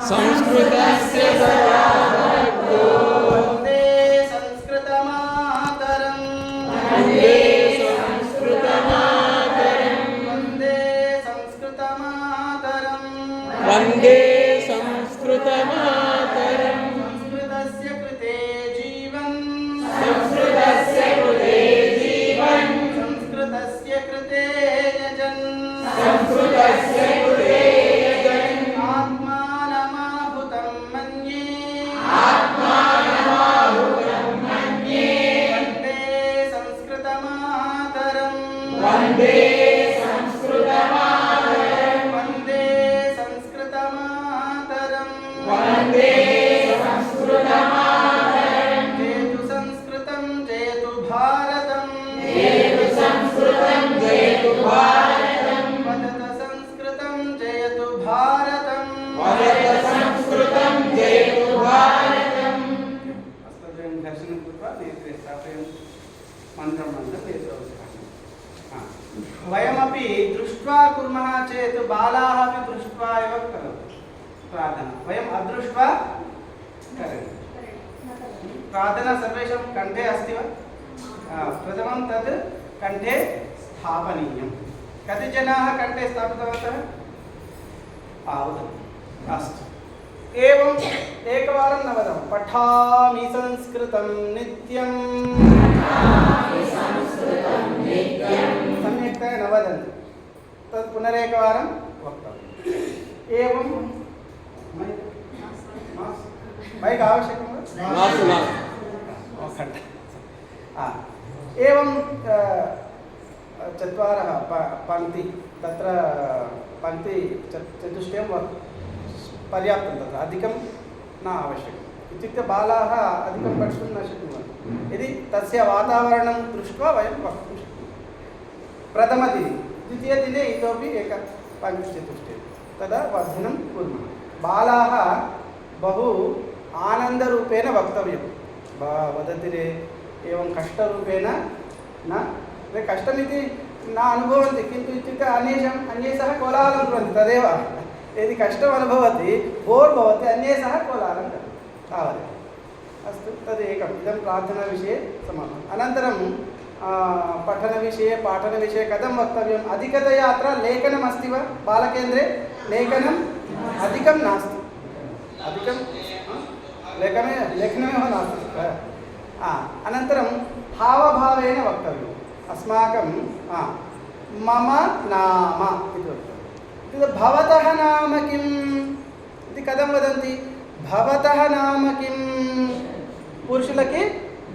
संस्कृतस्य सदा भक्तो वन्दे संस्कृतमातरं वन्दे संस्कृतमातरं वन्दे संस्कृतमातरं वन्दे संस्कृतमातरं संस्कृतस्य कृते जीवन् संस्कृतस्य कृते जीवन् संस्कृतस्य कृते यजन् संस्कृतस्य कृते यजन् आत्मानमाहुतं मन्ये आत्मानमाहुतं मन्ये वन्दे संस्कृतमातरं वन्दे संस्कृतमातरं वन्दे संस्कृतमातरं वन्दे संस्कृतमातरं जयतु संस्कृतं जयतु भारतं जयतु संस्कृतं जयतु भारतं वदत संस्कृतं जयतु भारतं वदत संस्कृतं जयतु भारतम् हस्तद्वयं दर्शनं कृत्वा नेत्रे स्थापयन् मन्त्रं नेत्रोद्घाटनं वयमपि दृष्ट्वा कुर्मः चेत् बालाः अपि दृष्ट्वा एव करोति प्रार्थना वयम् अदृष्ट्वा करोति प्रार्थना सर्वेषां कण्ठे अस्ति वा प्रथमं तद् कण्ठे स्थापनीयं कति जनाः कण्ठे स्थापितवन्तः अस्तु एवम् एकवारं न वदामः पठामि संस्कृतं नित्यं सम्यक्तया न वदन्ति तत् पुनरेकवारं वक्तव्यम् एवं मैक् आवश्यकं वा एवं चत्वारः पङ्क्ति तत्र पङ्क्ति चतुष्टयं पर्याप्तं तत्र अधिकं न आवश्यकम् इत्युक्ते बालाः अधिकं पठितुं न शक्नुवन्ति यदि तस्य वातावरणं दृष्ट्वा वयं वक्तुं शक्नुमः प्रथमदिने द्वितीयदिने इतोपि एक पङ्क्तिचतुष्टयं तदा वर्धनं कुर्मः बालाः बहु आनन्दरूपेण वक्तव्यं वदति रे एवं कष्टरूपेण न कष्टमिति न अनुभवन्ति किन्तु इत्युक्ते अन्ये सह कोलाहलं कुर्वन्ति तदेव यदि कष्टम् अनुभवति बोर् भवति अन्ये सह कोलाहलं करोति तावदेव अस्तु तदेकम् इदं प्रार्थनाविषये समापनम् अनन्तरं पठनविषये पाठनविषये कथं वक्तव्यम् अधिकतया अत्र लेखनम् अस्ति वा बालकेन्द्रे लेखनम् अधिकं नास्ति अधिकं लेखनमेव नास्ति अनन्तरं हावभावेन वक्तव्यम् अस्माकं मम नाम इति वक्तव्यं भवतः नाम किम् इति कथं वदन्ति भवतः नाम किं पुरुषुलके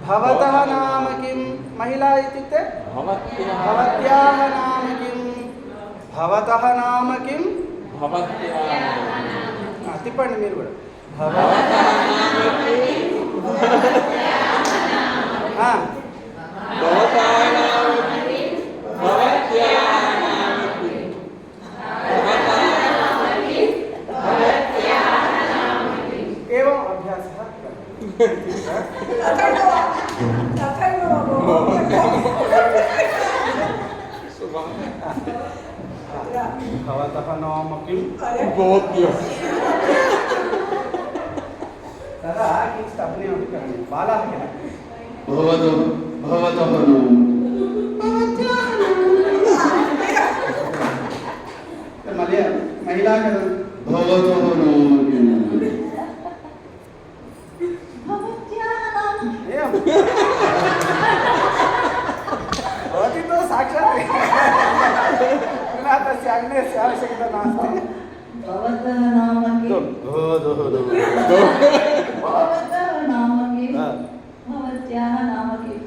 भवतः नाम किं महिला इत्युक्ते भवत्याः नाम किं भवतः नाम किं तिप्पण्डि మీరు కూడా भवतः नाम किं भवतः नाम किं भवत्याः नाम किं एवं अभ्यासः भवतः नाम किं तदा किञ्चित् अभिनयमपि करणीयं बालाः किल भवतः महिला कथं भवतः भवती तो साक्षात् तस्य अन्यस्य आवश्यकता नास्ति भवतः नाम किं भवतः नाम किं भवत्याः नाम किम्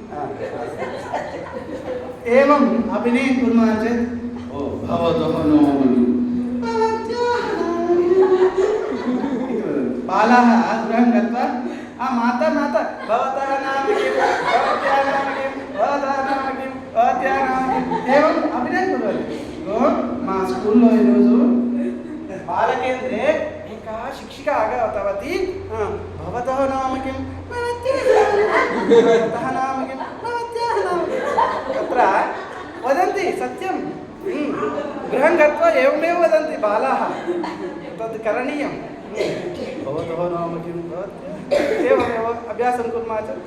एवम् अभिनयं कुर्मः चेत् भवतः नाम बालाः गृहं गत्वा माता भवतः नाम किं भवत्याः नाम किं भवतः नाम किं भवत्याः नाम किम् एवम् अभिनयं कुर्वन्ति మా స్కూల్లో ఈరోజు బాలకేంద్రే एका शिक्षिका आगतवती भवतः नाम किं भवतः नाम किं भवत्याः नाम किं तत्र वदन्ति सत्यं गृहं गत्वा एवमेव वदन्ति बालाः तद् करणीयं भवतः नाम किं भवत्याः एवमेव अभ्यासं कुर्मः चेत्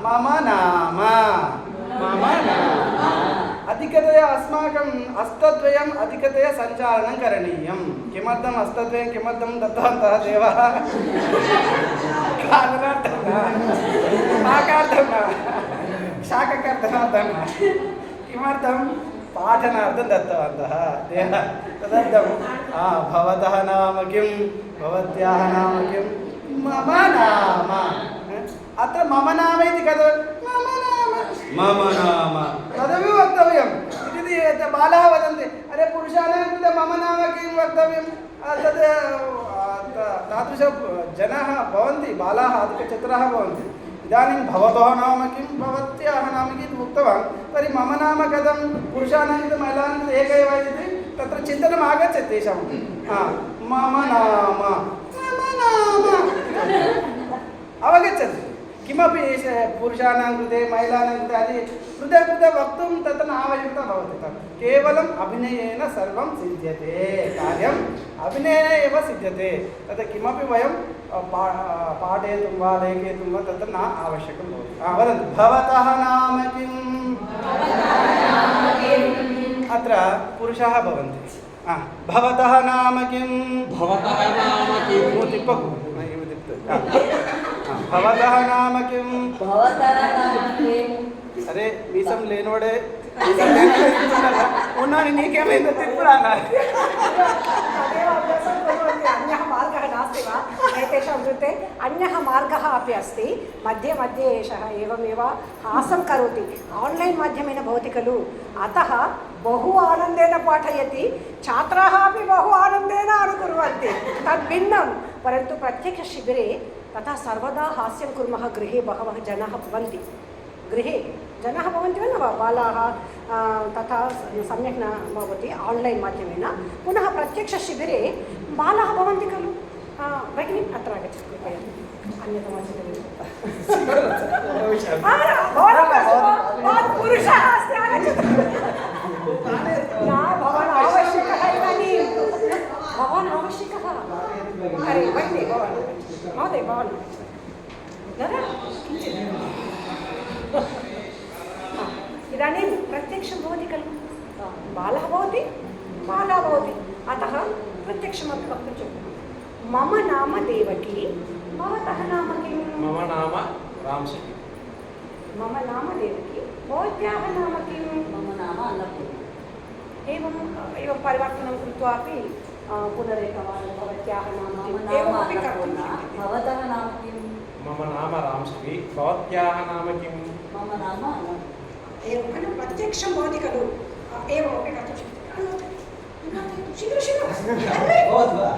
मम नाम अधिकतया अस्माकम् हस्तद्वयम् अधिकतया सञ्चालनं करणीयं किमर्थम् हस्तद्वयं किमर्थं दत्तवन्तः देवः खादनार्थं न शाकार्थं न शाककर्तनार्थं न किमर्थं पाठनार्थं दत्तवन्तः देवः तदर्थं भवतः नाम किं भवत्याः नाम किं मम नाम अत्र मम नाम इति कथं मम नाम तदपि वक्तव्यम् इति बालाः वदन्ति अरे पुरुषाणां कृते मम नाम किं वक्तव्यं तद् तादृश जनाः भवन्ति बालाः अधिकचतुराः भवन्ति इदानीं भवतः नाम किं भवत्याः नाम किम् इति उक्तवान् तर्हि मम नाम कथं पुरुषाणां कृते महिलानां कृते एक एव इति तत्र चिन्तनम् आगच्छति तेषां मम नाम अवगच्छति किमपि पुरुषाणां कृते महिलानां कृते आदि पृथक् पृथक् वक्तुं तत्र न आवश्यकता भवति तत् केवलम् अभिनयेन सर्वं सिद्ध्यते कार्यम् अभिनयेन एव सिद्ध्यते तत् किमपि वयं पाठयितुं वा लेखयितुं वा तत्र न आवश्यकं भवति वदन्तु भवतः नाम किम् अत्र पुरुषाः भवन्ति भवतः नाम किं भवतः नाम किं भवतः नाम किं भवतः नाम किं अरे मीसं लेनोडे उन्नानि नीकेమైందో తిప్పురానా तदेव अभ्यासं कुर्वन्ति अन्यः मार्गः नास्ति वा एतेषां कृते अन्यः मार्गः अपि अस्ति मध्ये मध्ये एषः एवमेव हासं करोति आन्लैन् माध्यमेन भवति खलु अतः बहु आनन्देन पाठयति छात्राः अपि बहु आनन्देन अनुकुर्वन्ति तद् भिन्नं परन्तु प्रत्यक्षशिबिरे तथा सर्वदा हास्यं कुर्मः गृहे बहवः जनाः भवन्ति गृहे जनाः भवन्ति वा न वा बालाः तथा सम्यक् न भवति आन्लैन् माध्यमेन पुनः प्रत्यक्षशिबिरे बालाः भवन्ति खलु भगिनी अत्र आगच्छतु कृपया अन्यतमं पुरुषः अस्ति आगच्छतु न भवान् आवश्यकः इदानीं भवान् आवश्यकः अरे भगिनी भवान् महोदय भवान् दादा इदानीं प्रत्यक्षं भवति खलु बालः भवति बाला भवति अतः प्रत्यक्षमपि वक्तुं शक्नुमः मम नाम देवकी भवतः नाम किं मम नाम रामशेखर मम नाम देवकी भवत्याः नाम किं मम नाम अन्नपूर्णा एवं परिवर्तनं कृत्वा अपि पुनरेकवारं भवत्याः नाम मम किम् नाम एवमपि कर्तुं अन्नपूर्णा शक्यते भवतः नाम किं मम नाम रामश्री भवत्याः नाम किं मम नाम अन्नपूर्णा एवं खलु प्रत्यक्षं भवति खलु एवमपि कर्तुं शक्यते शीघ्रं शीघ्रं भवतु वा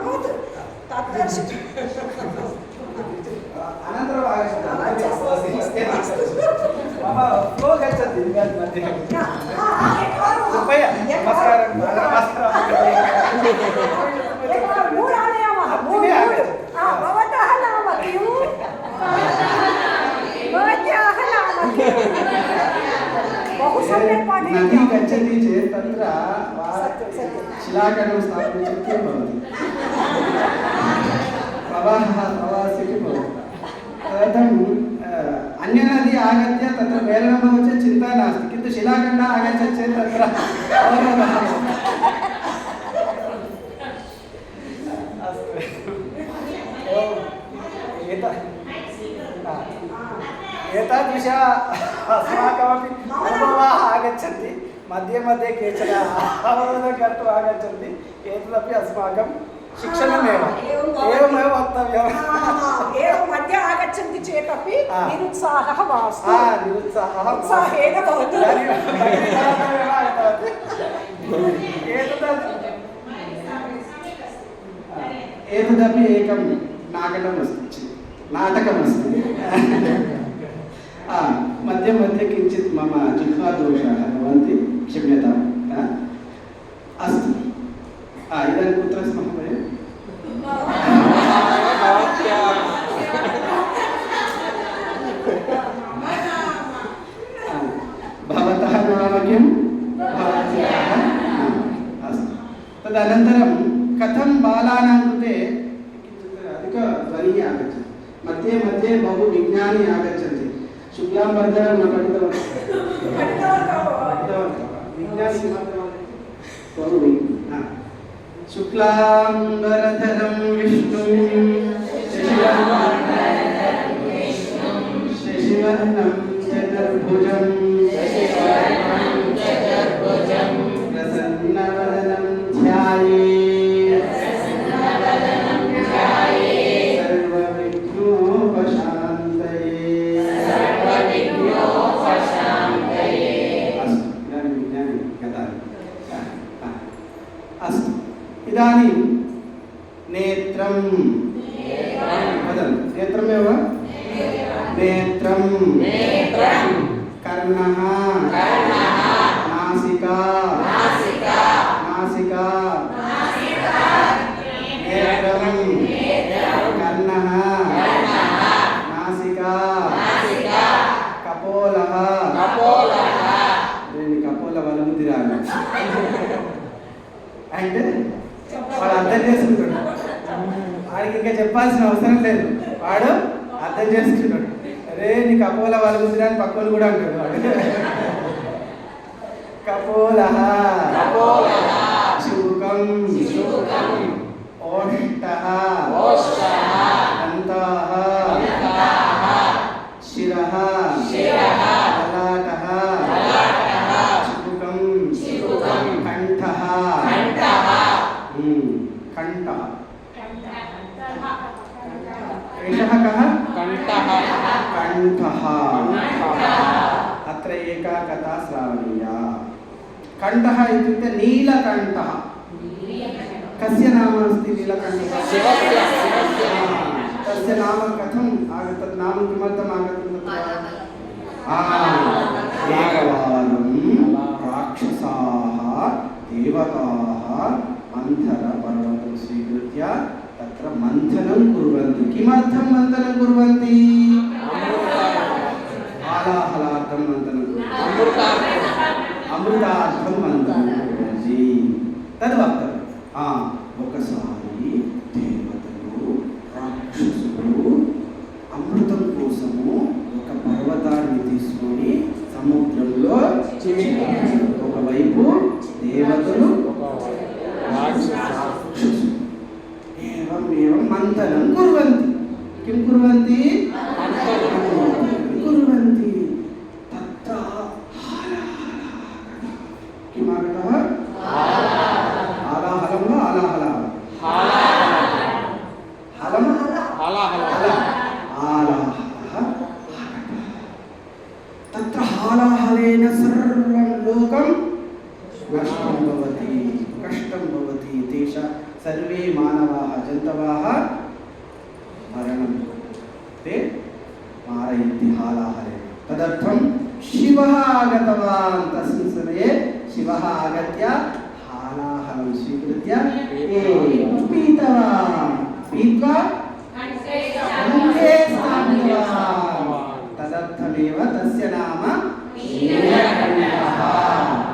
भवतु तद्दर्शितु अनन्तरम् आगच्छति मम फ्लो गच्छति मध्ये कृपया नमस्कारं मूढ आनयामः भवतः नाम किं भवत्याः नाम किं बहु सम्यक् नदी पाठयति गच्छति चेत् तत्र शिलाखण्डं स्थापयितुं शक्यं भवति प्रवाहस्य किं भवति तदर्थम् अन्यनदी आगत्य तत्र मेलनं भवति चेत् चिन्ता नास्ति किन्तु शिलाखण्डः आगच्छति चेत् तत्र अवरोधः एतादृश अस्माकमपि अनुभवाः आगच्छन्ति मध्ये मध्ये केचन अवरोधं कर्तुम् आगच्छन्ति एतदपि अस्माकं शिक्षणमेव एवमेव वक्तव्यम् एवं मध्ये आगच्छन्ति चेदपि निरुत्साहः मास्तु निरुत्साहः उत्साहेन भवतु एतदपि एकं नाटकमस्ति मध्ये मध्ये किञ्चित् मम जिह्वादोषाः भवन्ति क्षम्यताम् अस्तु इदानीं कुत्र स्मः वयं भवतः नाम किं भवत्याः अस्तु तदनन्तरं कथं बालानां कृते ज्ञानी आगच्छति मध्ये मध्ये बहु विज्ञानी आगच्छन्ति शुक्लां वर्धनं न पठितवन्तः विज्ञानी किमर्थं बहु शुक्लाम्बरधरं विष्णुं शशिवर्णं चतुर्भुजं प्रसन्नवदनं ध्यायेत् सर्वविघ्नोपशान्तये। अस्तु इदानीं नेत्रं वदन्तु नेत्रमेव नेत्रं कर्णः नासिका नेत्रं कर्णः नासिका कपोलः कपोल వలముదిరాలు అంటే వాడు అర్థం చేసుకుంటాడు వాడికి ఇంకా చెప్పాల్సిన అవసరం లేదు వాడు అర్థం చేసుకుంటాడు అరే నీకు కపోల వలముదిరా అని పక్కన కూడా అంటాడు వాడు కపోలః శుకం ఓష్టః దంతాః శిరః లలాటః శుకం కంఠః కంఠః एषः कः कंठः अत्र एका कथा श्रावणीया कंठः इत्युक्ते नीलकण्ठः कस्य नाम अस्ति नीलकण्ठः तस्य नाम कथम् आगतं नाम किमर्थम् आगतं एकवारं राक्षसाः देवताः मन्थरपर्वतं स्वीकृत्य तत्र मन्थनं कुर्वन्ति किमर्थं मन्थनं कुर्वन्ति हालाहलार्थं मन्थनं कुर्वन्ति अमृतार्थं मन्थनं कुर्वन्ति तद् वक्तव्यं ఒకసారి దేవతలు రాక్షసులు అమృతం కోసము ఒక పర్వతాన్ని తీసుకొని సముద్రంలో ఒకవైపు దేవతలు రాక్షసులు एवं मंथनं कुर्वन्ति किं कुर्वन्ति कुर्वन्ति तत्र किमागतः हालाहलं वा हालाहलः तत्र हालाहलेन सर्वं लोकं नष्टं भवति कष्टं भवति तेषां सर्वे मानवाः जन्तवः मरणं ते मारयन्ति हालाहलेन तदर्थं शिवः आगतवान् तस्मिन् समये शिवः आगत्य हालाहलं स्वीकृत्य पीतवान् पीत्वा कण्ठे स्थापितवान् तदर्थमेव तस्य नाम नीलकण्ठः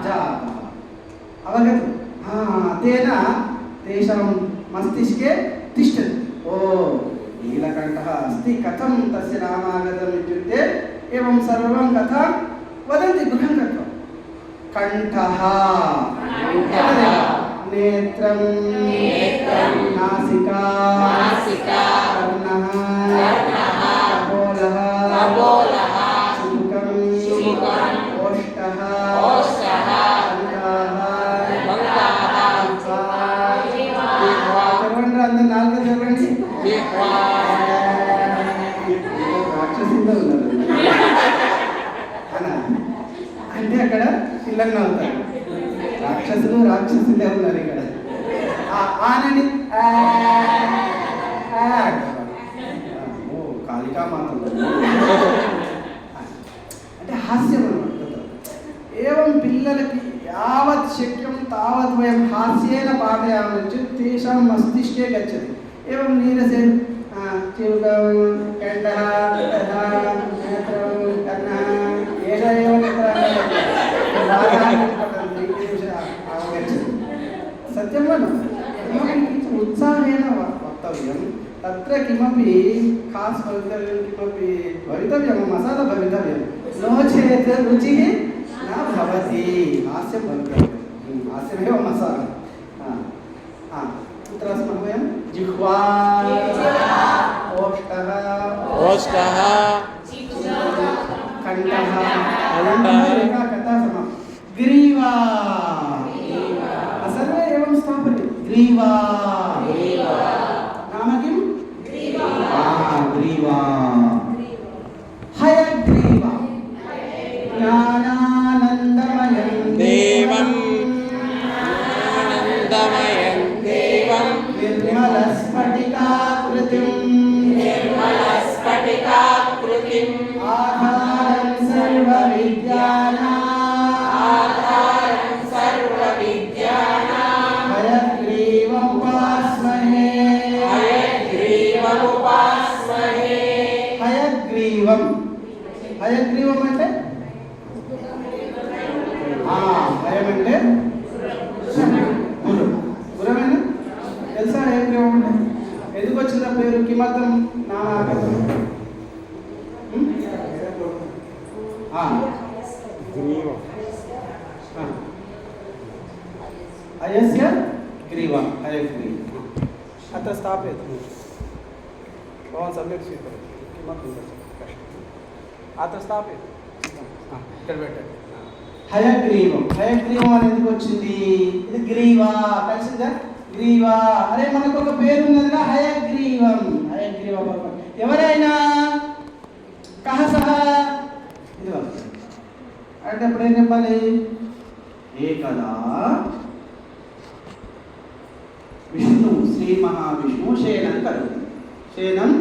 जातः अवगतं तेन तेषां मस्तिष्के तिष्ठति ओ नीलकण्ठः अस्ति कथं तस्य नाम आगतम् इत्युक्ते एवं सर्वं कथा वदन्ति गृहं गत्वा कण्ठः नेत्रं नासिका कर्णः कपोलः शुकं ओष्ठः అందరు నాలుగు చెప్పండి రాక్షసుల్లో ఉన్నారు అంటే అక్కడ పిల్లలు అవుతారు రాక్షసులే ఉన్నారు ఇక్కడ ఆనని కాళికా మాత అంటే హాస్యం అన్నమాట ఏవం పిల్లలకి यावत् शक्यं तावत् वयं हास्येन पाठयामः चेत् तेषां मस्तिष्के गच्छति एवं नीरसेन चिवकं कण्ठः नेत्रं कर्णः एष एव तत्र सत्यं वा न उत्साहेन वक्तव्यं तत्र किमपि खास् भवितव्यं किमपि भवितव्यं मसाला भवितव्यं नो चेत् रुचिः न भवति हास्यं भवितव्यं हास्यमेव मसाला कुत्र स्मः वयं जिह्वा ओष्ठः कण्ठः एका कथा समाप्ता ग्रीवा सर्वे एवं स्थापनीयं ग्रीवा नाम किं ग्रीवा हयग्रीवा ज्ञानानन्दमयं देवं निर्मलस्फटिकाकृतिम् आधारं सर्वविद्यानां हयग्रीवमुपास्महे हयग्रीवम् అంటే హయం అంటే గురమేనా తెలుసా హయగ్రీవం అంటే ఎందుకు వచ్చింది పేరు కిమర్థం నామాగతం अयस्य ग्रीवा हयग्रीव अत्र स्थापयतु भवान् सम्यक् स्वीकरोतु किमपि अत्र स्थापयतु ఇక్కడ పెట్టండి హయగ్రీవం అనేది ఎందుకు వచ్చింది ఇది గ్రీవా కలిసిందా గ్రీవా అరే మనకు ఒక పేరు ఉన్నదిగా హయగ్రీవం ఎవరైనా కహ సహ ఇది అంటే అప్పుడు ఏం చెప్పాలి ఏకదా విష్ణు శ్రీ మహావిష్ణు శయనం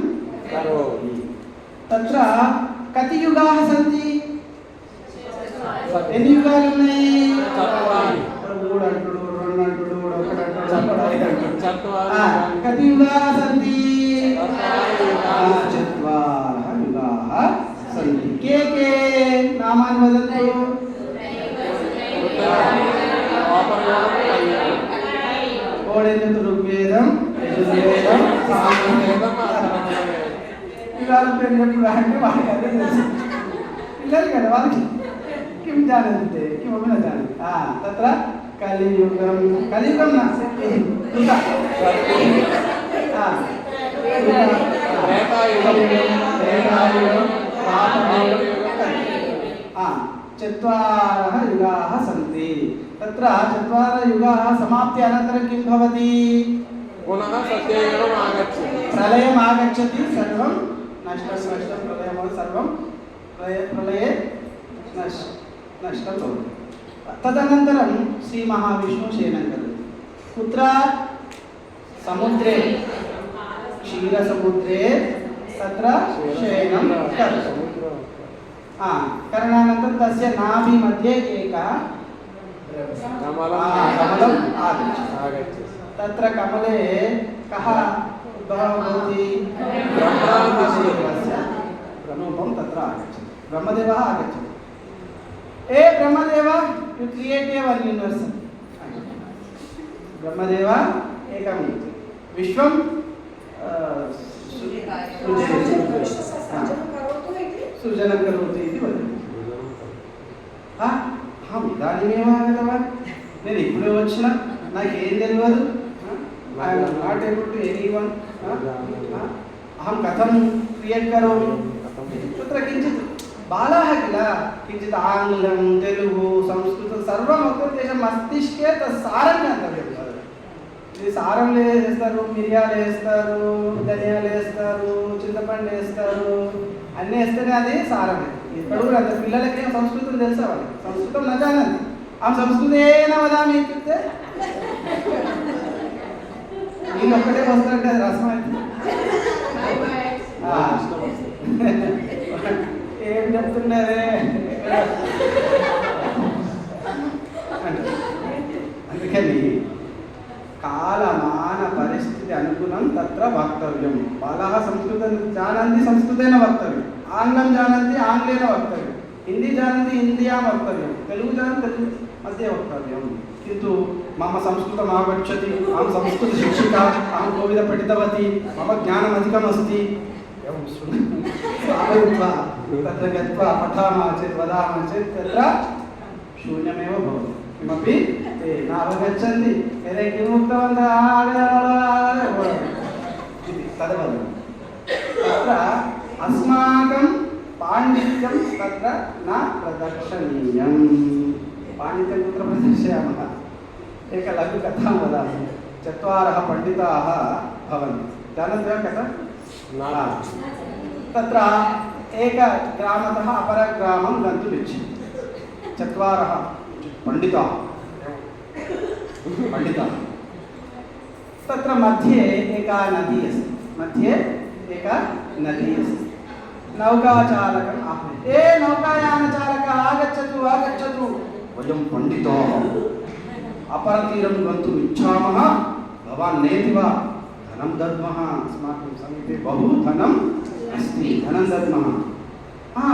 కరోతి తత్ర కతి యుగాः సంతి ఎన్ని యుగాలు ఉన్నాయి మూడు అంటుడు రెండు అంటుడు ఒకటి అంటుడు ఐదు అంటుడు కతి యుగాः సంతి చత్వారः యుగాः సంతి के के नामानि वदन्तु ఓడేందు ఋగ్వేదం యజుర్వేదం సామవేదం యుగాల పేరు చెప్పు అంటే వాళ్ళకి అదే తెలుసు పిల్లలు కదా వాళ్ళకి किं जानन्ति किमपि न जानन्ति तत्र कलियुगं न चत्वारः युगाः सन्ति तत्र चत्वारः युगाः समाप्ति अनन्तरं किं भवति पुनः सत्ययुगम् आगच्छति प्रलयम् आगच्छति सर्वं नष्टं प्रलयं सर्वं प्रलये नष्टं भवति तदनन्तरं श्रीमहाविष्णुः शयनं करोति कुत्र समुद्रे क्षीरसमुद्रे तत्र शयनं करोति करणानन्तरं तस्य नाभि मध्ये एका कमलम् आगच्छति तत्र कमले कः उद्भवः भवति ब्रह्मदेवस्य रूपं तत्र आगच्छति ब्रह्मदेवः आगच्छति ए Brahmadev you create a one universe Brahmadev एकं विश्वं सृजनं करोतु इति वदति अहम् इदानीमेव आगतवान् నేను ఇప్పుడే వచ్చిన నాకేం తెలియదు I'm not able to anyone అహం కథం క్రియేట్ కరోమి తత్ర కించిత్ బాలాः किल किञ्चित् आङ्ग्लं तेलुगु संस्कृतं सर्वम् अपि तेषां मस्तिष्के तत् सारं ज्ञातव्यं ఇది సారంలో వేస్తారు మిరియాలు వేస్తారు ధనియాలు వేస్తారు చింతపండు వేస్తారు అన్నీ వేస్తేనే అది సారమే ఇక్కడ కూడా అంత పిల్లలకి సంస్కృతం తెలుసా వాళ్ళకి సంస్కృతం నజానంది ఆ సంస్కృతేన వదామి ఇత్యుక్తే వీళ్ళు ఒక్కటే వస్తారంటే అది రసం ఏం చెప్తున్నారే అందుకని కాలమాన పరిస్థితి అనుగుణం తత్ర వక్తవ్యం బాలాः సంస్కృతం जानन्ति संस्कृतेन वक्तव्यम् आङ्ग्लं जानन्ति आङ्ग्लेन वक्तव्यं हिन्दी जानन्ति हिन्द्यां वक्तव्यं तेलुगु जानन्ति तेलुगु मध्ये वक्तव्यं किन्तु मम संस्कृतम् आगच्छति, अहं संस्कृतशिक्षिका, अहं कोविदं पठितवती, मम ज्ञानम् अधिकमस्ति, एवं स्थापयित्वा तत्र गत्वा पठामः चेत् वदामः चेत् तत्र शून्यमेव भवति, किमपि ते नावगच्छन्ति। यदि किम् उक्तवन्तः इति तद्वदन्ति। तत्र अस्माकं पाण्डित्यं तत्र न प्रदर्शनीयं। पाण्डित्यं कुत्र प्रदर्शयामः? एका लघुकथां वदामि। 4 पण्डिताः भवन्ति, जानन्ति वा कथा? तत्र एकग्रामतः अपरग्रामं गन्तुम् इच्छन्ति 4 पण्डिताः। तत्र मध्ये एका नदी अस्ति, नौकाचालकम् आह्वयति। ए नौकायानचालक, आगच्छतु आगच्छतु, वयं पण्डिताः अपरतीरं गन्तुम् इच्छामः, भवान् नेति वा? धनं दद्मः, अस्माकं समीपे बहु धनम् अस्ति, धनं दद्मः।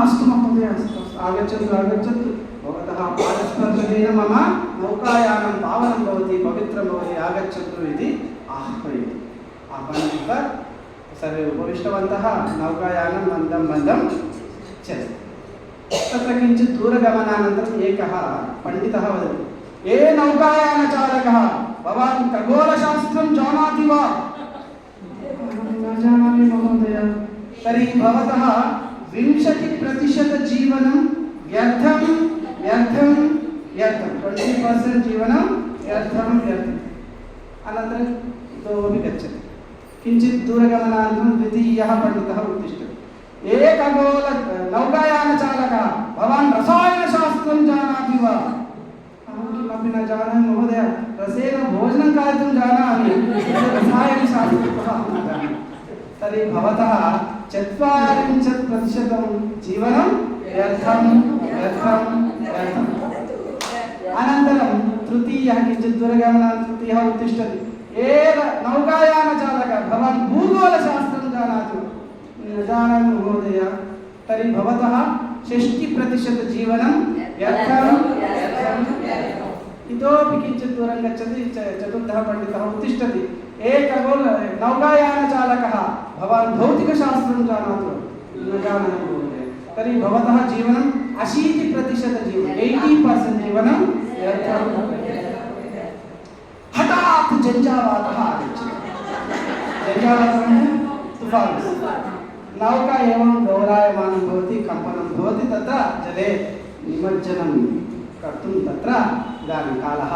अस्तु महोदय, अस्तु आगच्छतु आगच्छतु, भवतः पादस्पर्शनेन मम नौकायानं पावनं भवति, पवित्रं भवति, आगच्छतु इति आह्वयति। सर्वे उपविष्टवन्तः, नौकायानं मन्दं चलति। तत्र किञ्चित् दूरगमनानन्तरम् एकः पण्डितः वदति, ए नौकायानचालकः, भवान् खगोलशास्त्रं जानाति वा? न जानामि महोदय। तर्हि भवतः 20% जीवनं व्यर्थं 20% जीवनं व्यर्थम्। अनन्तरं इतोपि गच्छति। किञ्चित् दूरगमनानन्तरं द्वितीयः पण्डितः उत्तिष्ठति, ए नौकायानचालकः, भवान् रसायनशास्त्रं जानाति वा? अहं किमपि न जानामि महोदय, रसेन भोजनं खादितुं जानामि, रसायनशास्त्रतः अहं न जानामि। तर्हि भवतः 40% जीवनं व्यर्थम्। अनन्तरं तृतीयः, किञ्चित् दूरगमनानन्तरं तृतीयः उत्तिष्ठति, ए नौकायानचालकः, भवान् भूगोलशास्त्रं जानाति वा? न जानामि महोदय। तर्हि भवतः 60% जीवनं व्यर्थम्। इतोपि किञ्चित् दूरं गच्छति, चतुर्थः पण्डितः उत्तिष्ठति, ए नौकायानचालकः, भवान् भौतिकशास्त्रं जानाति वा? न जानामि महोदय। तर्हि भवतः जीवनं 80% जीवनं 80% जीवनं व्यर्थम्। हठात् झञ्झावातः आगच्छति। झञ्झावातः तुफान्, नौका एवं गौरायमानं भवति, कम्पनं भवति, तत्र जले निमज्जनं कर्तुं तत्र इदानीं कालः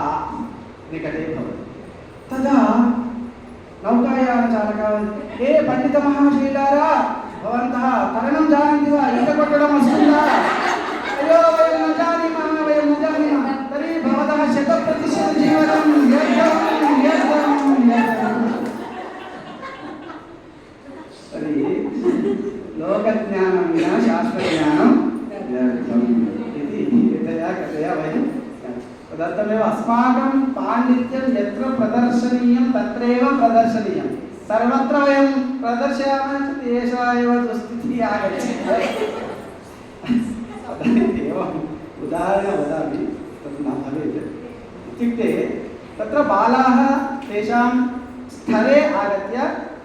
निकटे भवति। तदा नौकायानचालकः, ए पण्डितमहाशैलारा, भवन्तः तरणं जानन्ति वा? ईटकोट्टडम् अस्ति वा? अयो वयं न जानीमः। तर्हि भवतः 100% जीवनं व्यर्थम्। तर्हि लोकज्ञानं विना शास्त्रज्ञानं व्यर्थम् इति एतया कथया वयं तदर्थमेव अस्माकं पाण्डित्यं यत्र प्रदर्शनीयं तत्रैव प्रदर्शनीयं। सर्वत्र वयं प्रदर्शयामः चेत् एषा एव दुस्थितिः आगच्छति। एवम् उदाहरणं वदामि, तत् न भवेत्। इत्युक्ते तत्र बालाः तेषां स्थले आगत्य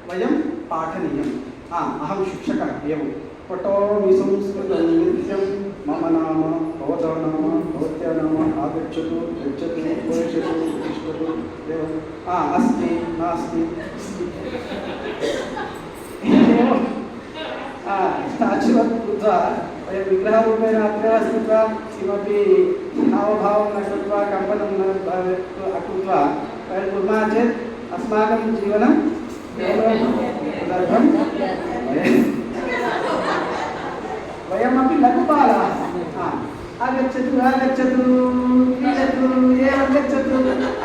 वयं पाठनीयम्। अहं शिक्षकः एवं पठोमि संस्कृतं नित्यं, मम नाम, भवतः नाम, भवत्याः नाम, आगच्छतु गच्छतु उपविशतु तिष्ठतु, एवं अस्ति नास्ति एवं स्टाच्युवत् कृत्वा वयं विग्रहरूपेण अत्र स्थित्वा किमपि हावभावं न कृत्वा, कम्पनं न अकृत्वा वयं कुर्मः चेत् अस्माकं जीवनं तदर्थं वयमपि लघुबालाः। आगच्छतु क्रीडतु, एवं गच्छतु,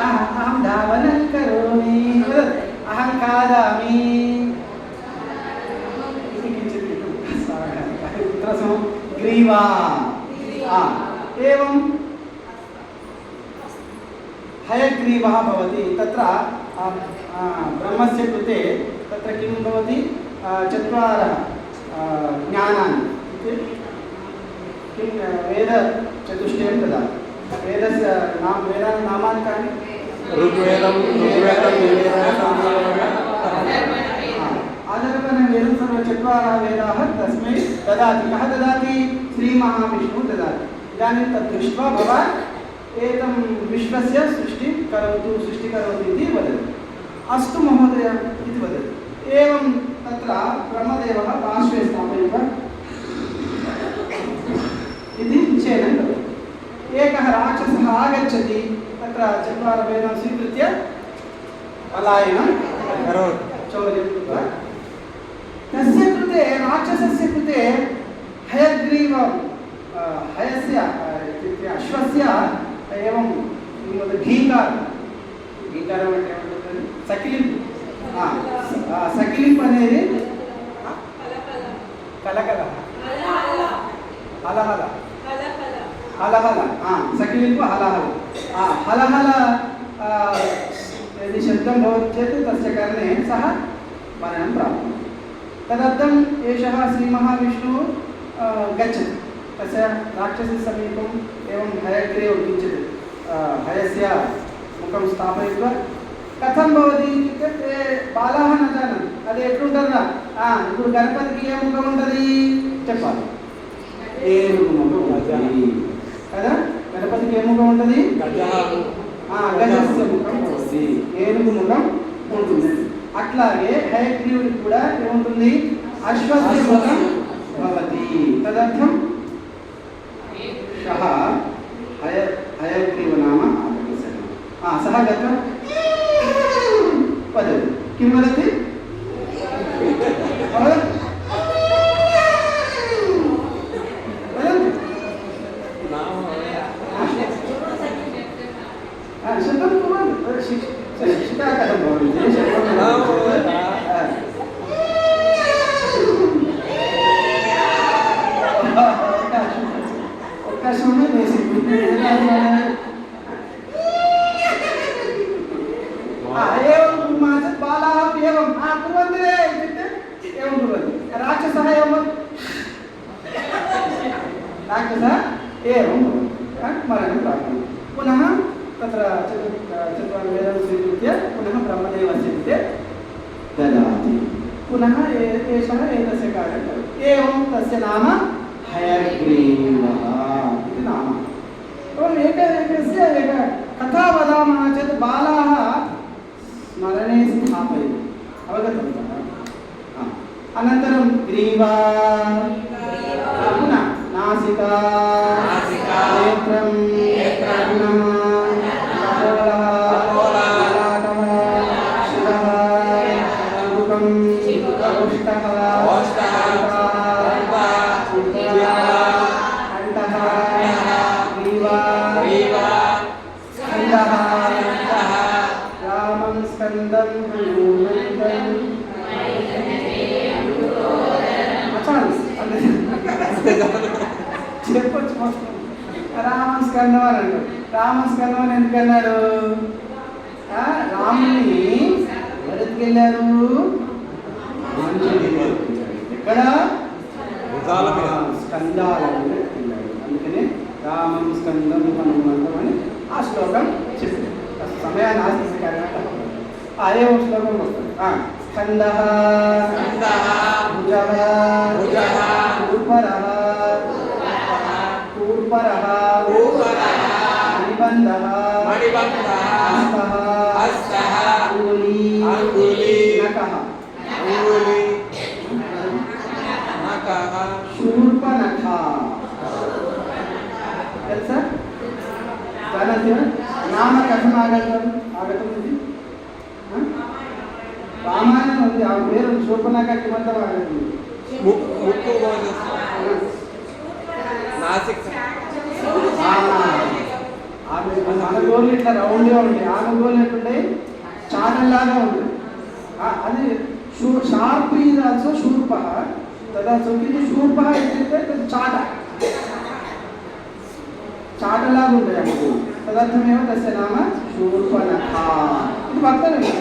अहं धावनं करोमि, अहं खादामि इति किञ्चित् ग्रीवा। एवं हयग्रीवः भवति। तत्र ब्रह्मस्य कृते तत्र किं भवति? 4 ज्ञानानि। किं वेदचतुष्टयं ददाति। वेदानां नामानि कानि? ఋగ్వేదం अधर्वणं वेदं सर्वचत्वारः वेदाः तस्मै ददाति कः ददाति श्रीमहाविष्णुः ददाति इदानीं तद् दृष्ट्वा भवान् एतं विश्वस्य सृष्टिं करोतु इति वदति अस्तु महोदय इति वदति एवं तत्र ब्रह्मदेवः पार्श्वे स्थापयित्वा इति निश्चयनं करोति एकः राक्षसः आगच्छति तत्र चत्वारः वेदान् स्वीकृत्य पलायनं करोति चौर्यं कृत्वा तस्य कृते राक्षसस्य कृते हयग्रीव हयस्य इत्युक्ते अश्वस्य एवं गीकारम् అంటే ఏమంటారు సకిలింపు సకిలింపు అనేది కలకల హలహల హలహల సకిలింపు హలహల హలహల यदि शब्दं भवति चेत् तस्य करणे सः मरणं प्राप्नोति तदर्थम् एषः श्रीमहाविष्णुः गच्छति तस्य राक्षसस्य समीपम् एवं हयग्रीवं किञ्चित् हयस्य मुखं स्थापयित्वा कथं भवति इत्युक्ते बालाः न जानन्ति అది ఎట్లుంటుందా ఇప్పుడు గణపతికి ఏ ముఖం ఉంటుంది చెప్పాలి ఏనుగు ముఖం ఉంటుంది కదా గణపతికి ఏ ముఖం ఉంటుంది గజస్య ముఖం ఉంటుంది ఏనుగు ముఖం ఉంటుంది అట్లాగే హయగ్రీవుడికి కూడా ఏముంటుంది అశ్వస్య ముఖం భవతి తదర్థం సహ హయగ్రీవ నామ ఆగమసన సహ గత్వ వదతి కిం వదతి शब्दं कुर्वन्ति शिक्षिका कथं भवति అవకాశమే వేసింది एवं कुर्मः बालाः अपि एवं कुर्वन्ति रे इत्युक्ते एवं कुर्वन्ति राक्षसः एवं राक्षसः एवं मरणं प्राप्नोति पुनः तत्र चत्वारवेदं स्वीकृत्य पुनः ब्रह्मदेवस्य कृते ददाति पुनः एषः एतस्य कार्यं करोति एवं तस्य नाम हयग्रीवः इति नाम एवम् एकस्य कथा वदामः चेत् बालाः स्मरणे स्थापयति अवगतं वा अनन्तरं ग्रीवा पुनः नासिका नेत्रं చెప్పొచ్చు మొత్తం రామస్కందం అని అంటారు రామస్కందం అని ఎందుకన్నాడు రాముని ఎవరెత్తుకెళ్ళారు ఎక్కడ స్కందాల మీద వెళ్ళాడు అందుకని రామం స్కందం హనుమంతం అని ఆ శ్లోకం చెప్పింది సమయాన్ని ఆశించే అదే ఒక శ్లోకం వస్తుంది స్కందః భుజః కూర్పరః మణిబంధః హస్తః అంగుళీ నఖః శూర్పనఖ తెలుసా నామ కథం ఆగతుంది రామాయణం ఉంది ఆ పేరు శూర్పనఖ కిమంతం ఆగతుంది మన గోళ్ళు ఇట్లా రౌండ్గా ఉంటాయి ఆమె గోళ్ళు ఎట్లుంటాయి చాటల్లాగా ఉంటాయి అది షార్ప్ ఈజ్ ఆల్సో శూర్ప తదర్థం కింద శూర్ప ఇత్యుక్తే చాట చాటలాగా ఉంటాయి అప్పుడు తదర్థమేమో తస్య నామ శూర్పనఖ ఇది భక్తులు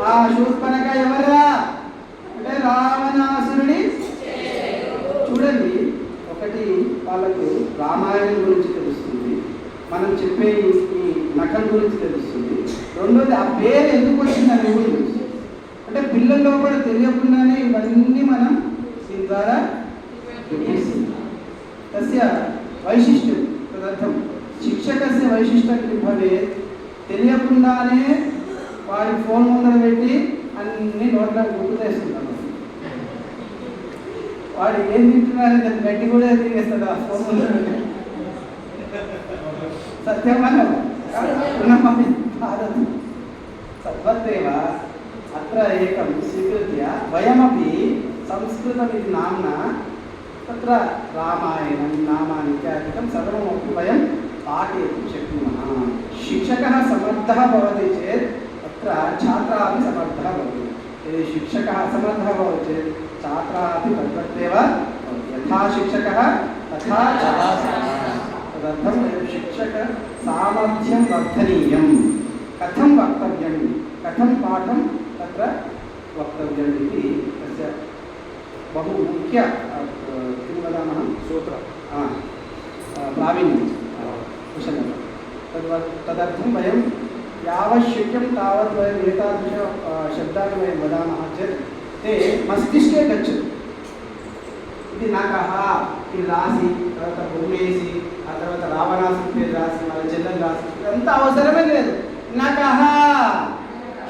ఆ శూర్పనఖ ఎవరా అంటే రావణాసురుడి చూడండి ఒకటి వాళ్ళకు రామాయణం గురించి తెలుస్తుంది మనం చెప్పే ఈ నఖం గురించి తెలుస్తుంది రెండోది ఆ పేరు ఎందుకు వచ్చిందని కూడా తెలుసు. అంటే పిల్లల్లో కూడా తెలియకుండానే ఇవన్నీ మనం దీని ద్వారా తస్య వైశిష్ట్యం తదర్థం శిక్షకస్య వైశిష్టం భవేత్. తెలియకుండానే వాడి ఫోన్ ముందర పెట్టి అన్ని నోట్ల గుర్తుచేస్తున్నాను. వాడు ఏం తింటున్నారని దాన్ని గట్టి కూడా తిరిగేస్తాడు ఆ ఫోన్ ముందర పెట్టి. సత్యమనం సద్వత్తేవ అత్ర ఏకం స్వీకృత్య వయమపి సంస్కృతమితి నామ్నా తత్ర రామాయణం నామాని ఇత్యాదికం సర్వమపి వయం పాఠయితుం శక్नुमः. शिक्षकः समर्थः भवति चेत् तत्र छात्राः अपि समर्थः भवति. यदि शिक्षकः असमर्थः भवति चेत् छात्राः अपि तद्वदेव भवति. यथा शिक्षकः तथा छात्राः. तदर्थं शिक्षकसामर्थ्यं वर्धनीयं. कथं वक्तव्यं, कथं पाठं तत्र वक्तव्यम् इति तस्य बहु मुख्य किं वदामः सूत्रं प्रावीण्यं कुशलं. तदर्थं वयं यावत् शक्यं तावत् वयम् एतादृश शब्दानि वयं वदामः चेत् ते मस्तिष्के गच्छन्ति. ఇది నకహ ఇది రాసి తర్వాత బొమ్మేసి ఆ తర్వాత రావణాసుడి పేరు రాసి వాళ్ళ చెల్లెలు రాసి ఇదంతా అవసరమే లేదు. నకహ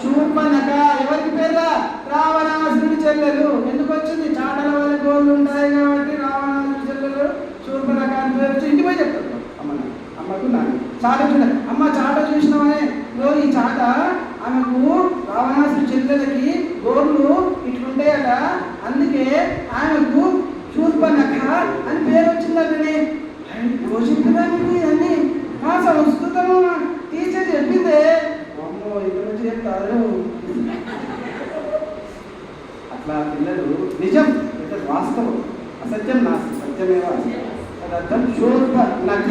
శూర్పణఖ ఎవరికి పేర్రా? రావణాసుడి చెల్లెలు. ఎందుకు వచ్చింది? చాటల వల్ల గోళ్ళు ఉంటాయి కాబట్టి రావణాసుడి చెల్లెలు శూర్పణఖ అని పేరు వచ్చి ఇంటి పోయి చెప్తారు అమ్మకు నాన్న చాట చూడ అమ్మ చాట చూసినామనే ఈ చాట ఆమెకు రావణాసుడి చెల్లెలకి గోళ్ళు ఇట్లుంటాయట, అందుకే ఆమెకు శూర్పణఖ అని పేరు వచ్చిందంటే చెప్పినానికి అన్ని సంస్కృతం టీచర్ చెప్పిందే. అమ్మో ఇక్కడ నుంచి చెప్తారు. అట్లా పిల్లలు నిజం వాస్తవం, అసత్యం నాస్తి, సత్యమేవ. తదర్థం శూర్పణఖ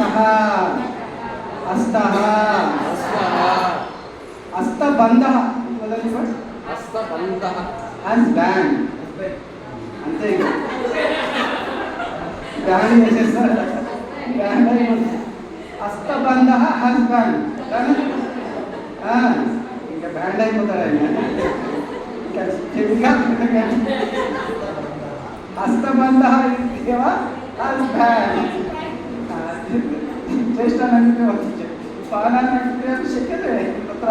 హస్తః హస్తబంధః హస్తబంధః హస్బాండ్ అంతే. బ్యాండ్ వేసేస్తారు. హస్తబంధః హస్బాండ్ ఇంకా బ్యాండ్ అయిపోతాడు ఆయన. హస్తబంధః హస్బాండ్ చేష్టానంటే వచ్చింది పానాన్ని శక్యతే తత్ర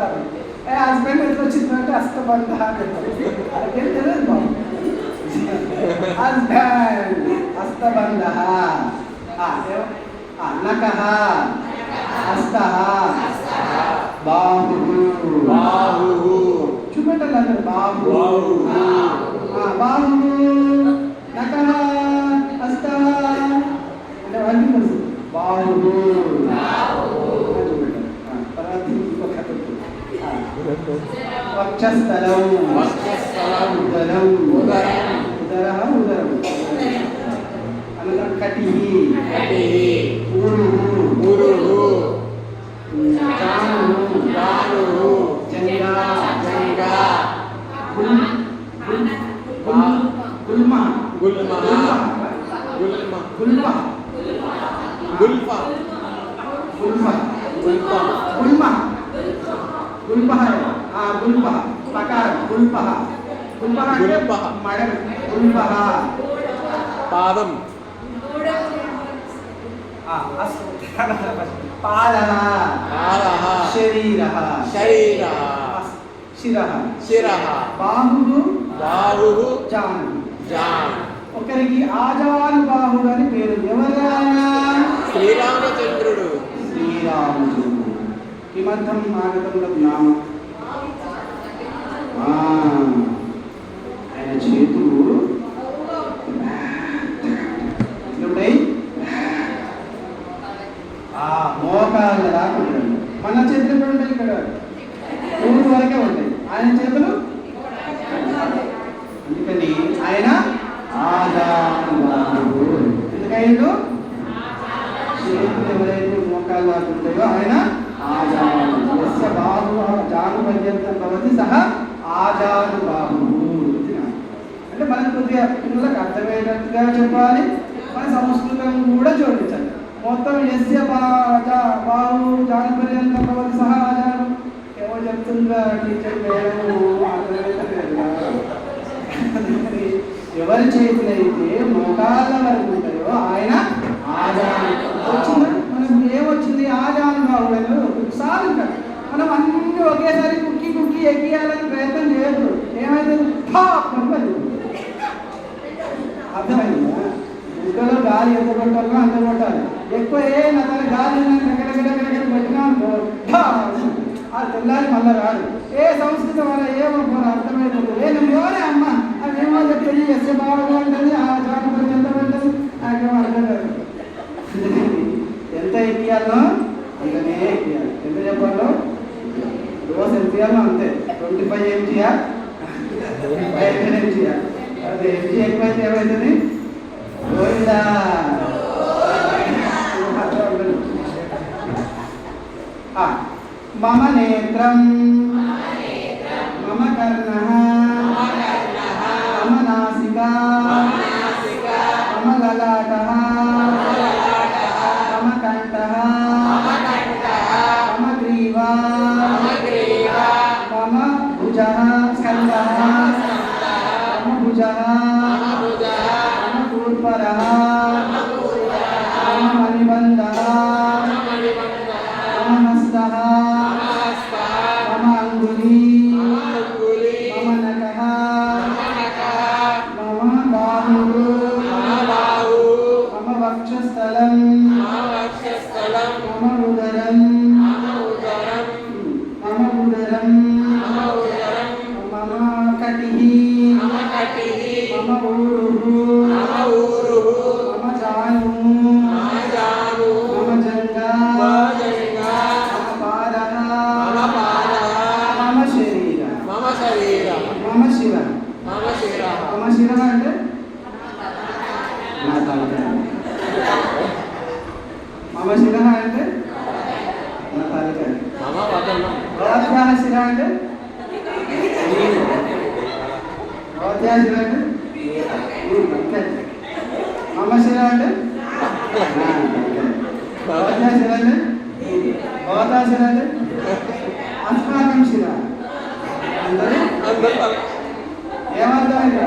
హస్బెండ్ ఎట్లా వచ్చిందంటే హస్తబంధ అదేం తెలియదు బాబు. హస్బెండ్ హస్తబంధ నకః హస్తః బాహుః చూపెట్టాలి అందరు. బాహుః నకః హస్తః అంటే వాళ్ళకి తెలుసు. బాహుః చూపెట్టాలి. తర్వాత ఇంకొక వక్షస్థలం ఉదరం ఉదరః ఉదరం అనంతరం కటిః ఊరుః జానుః జంఘా గుల్మః పాదం పాదః శరీరః శిరః బాహుః జానుః. ఒకరికి ఆజానుబాహుడు అని పేరు. ఎవరైనా శ్రీరామచంద్రుడు. కిమర్థం ఆగతం నామ ఆయన చేతులు ఉంటాయి, మోకాళ్ళ దాకా ఉంటాయి. మన చేతులు కూడా ఉంటాయి, ఇక్కడ ఊరు వరకే ఉంటాయి. ఆయన చేతులు అందుకని ఆయన ఆజానుబాహుడు. ఎందుకైండు? చేతులు ఎవరైతే మోకాళ్ళ దాకా ఉంటాయో ఆయన ఆజానుబాహుడు. యస్య బాహుః జానుపర్యంతం భవతి సహ ఆజానుబాహుః. అంటే మనకు కొద్దిగా పిల్లలకు అర్థమయ్యేటట్టుగా చెప్పాలి, మన సంస్కృతం కూడా జోడించాలి. మొత్తం యస్య బాహు జానుపర్యంతం భవతి సహ ఆజాను ఏమో చెప్తారు. ఏమవుతుందా టీచర్ మేడము ఎవరి చేతులైతే మోకాళ్ళ వరకు ఉంటాయో ఆయన ఆజాను వచ్చిందా మనకు ఏమొచ్చింది ఆజానుభావులను సాగు కాదు మనం అన్ని ఒకేసారి కుక్కి కుక్కి ఎక్కియాలని ప్రయత్నం చేయొద్దు ఏమైతుంది అర్థమైందా ఇంట్లో గాలి ఎంత కొట్టాలో అంత కొట్టాలి ఎక్కువ నా తన గాలి దగ్గర పెట్టినా అది తెల్లారి మళ్ళీ రాడు ఏ సంస్కృతం వల్ల ఏమో అర్థమవుతుంది ఏమోనే అమ్మ అది ఏమో చెప్తుంది ఎస్ఏ బాగా ఉంటుంది ఆ జానపదం ఎంత ఉంటుంది నాకేమో అర్థం కాదు ఎంత ఎక్కియాలో అంతనే ఎక్కియాలి ఎంత చెప్పాలో రోజు ఎంత ఇవ్వాలో అంతే 25 ఎంజీయా 25 ఎంజీయా అదే ఎంజీ ఎక్కువైతే ఏమవుతుంది గోవిందా మమ నేత్రం మమ కర్ణః మమ నాసికా మమ లలాటః మమ కంఠః మమ గ్రీవా మమ భుజః స్కందః మమ భుజః మమ కూర్పరః మమ మణిబంధః మమ హస్తః మమ అంగుళీ మమ నఖః మమ బాహుః మమ వక్షస్థలం మమ ఉదరం మమ ఉదరం మమ కటిః మమ ఊరుః మమ జానుః మమ జంఘా మమ పాదః మమ శరీరం మమ శిరః మమ శిరః అంటే నా తలకాయ మమ శిరః అంటే నా తలకాయ భవత్యాః శిరః అంటే భవత్యాః శిరః అంటే మమ శిరః అంటే భవత్యాః శిరః అంటే భవతः శిరః అంటే అస్మాకం శిరః అందరూ ఏమర్థమైందా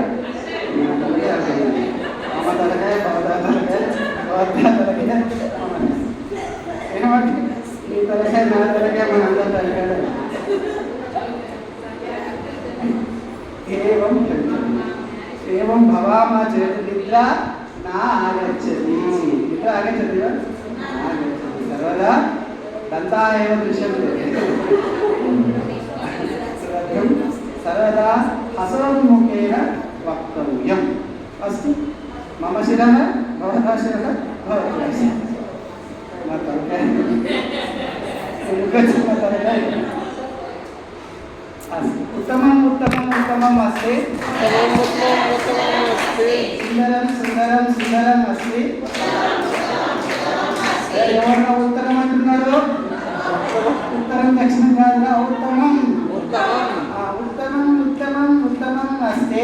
మమ తలకాయ భవతः తలకాయ భవత్యాః తలకాయ ఏమంటే నీ తలకాయ నా తలకాయ మన అందరి తలకాయ एवं भवामः चेत् निद्रा न आगच्छति निद्रा आगच्छति वा आगच्छति सर्वदा दन्ताः एव दृश्यन्ते सर्वदा हसोन्मुखेन वक्तव्यम् अस्तु मम शिरः भवतः शिरः भवतः शिरः मम तलकाय उत्तमम् उत्तमम् उत्तमम् अस्ति सुन्दरं सुन्दरं सुन्दरम् अस्ति ఎవరన్నా ఉత్తరం అంటున్నాడు ఉత్తరం దక్షిణం కాదురా ఉత్తమం ఉత్తమం ఉత్తమం ఉత్తమం అస్తి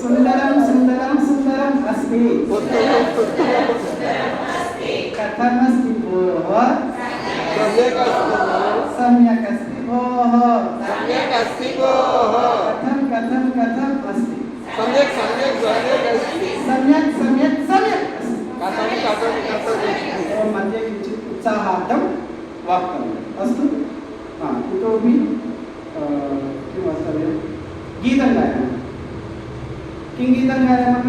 సుందరం సుందరం సుందరం అస్తి कथमस्ति भोः सम्यक् अस्ति भोः कथं कथं कथम् अस्ति सम्यक् सम्यक् सम्यक् मध्ये किञ्चित् उत्साहार्थं वक्तव्यम् अस्तु इतोपि किं वक्तव्यं गीतं गायामः किं गीतं गायामः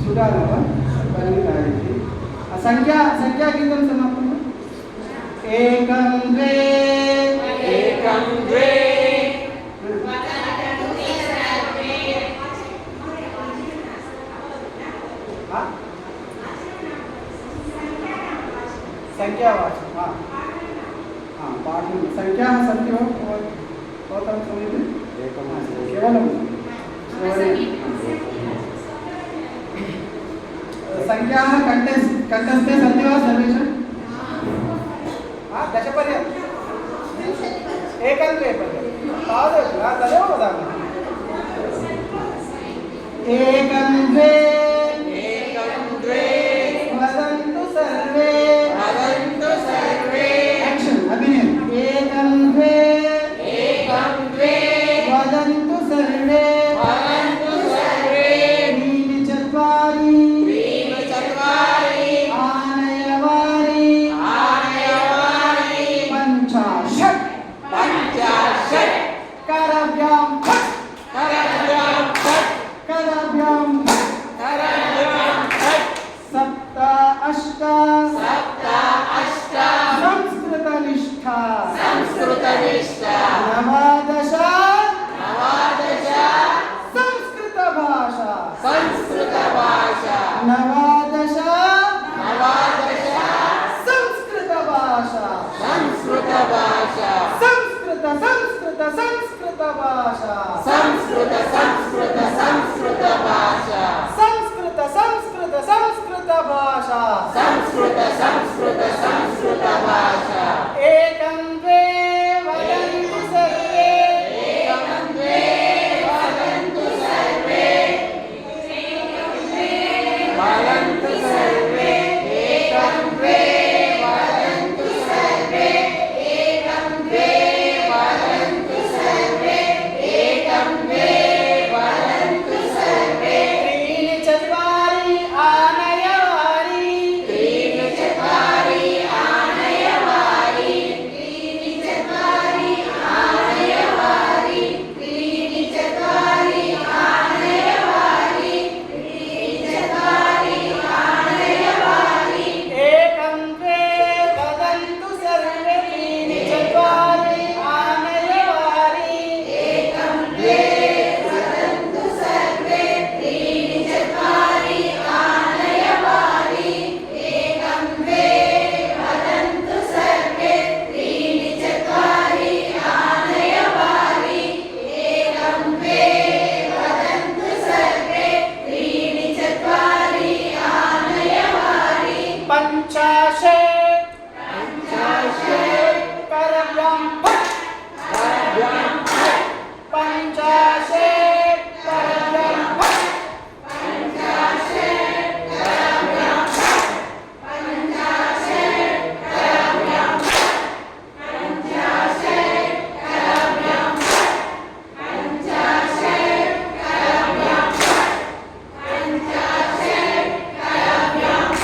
सुगानं वा गायति संख्या गीतं समाप्तं एकं द्वे संख्यावाचकं पाठं संख्याः सन्ति वा भवतां समीपे केवलं संख्याः कंठस्थे सन्ति वा सर्वेषां दशपर्यन्तम् एकं द्वे पर्यन्तं तावदेव तदेव वदामः एकं द्वे वदन्तु नवादश संस्कृत भाषा नवादश संस्कृत भाषा संस्कृत भाषा संस्कृत संस्कृत संस्कृत भाषा संस्कृत संस्कृत संस्कृत भाषा संस्कृत संस्कृत संस्कृत भाषा संस्कृत संस्कृत संस्कृत भाषा एकं द्वे वदन्तु सर्वे एकं द्वे वदन्तु सर्वे वदन्तु सर्वे एकं द्वे वदन्तु सर्वे एकं द्वे वदन्तु सर्वे एकं द्वे वदन्तु सर्वे त्रीणि चत्वारि आनयवारि त्रीणि चत्वारि आनयवारि त्रीणि चत्वारि आनयवारि त्रीणि चत्वारि आनयवारि त्रीणि चत्वारि आनयवारि एकं द्वे वदन्तु सर्वे त्रीणि चत्वारि आनयवारि एकं द्वे वदन्तु सर्वे त्रीणि चत्वारि आनयवारि एकं द्वे वदन्तु सर्वे त्रीणि चत्वारि आनयवारि एकं द्वे वदन्तु सर्वे त्रीणि चत्वारि आनयवारि पञ्चाशत् करव्यां फट् पञ्चाशत् करव्यां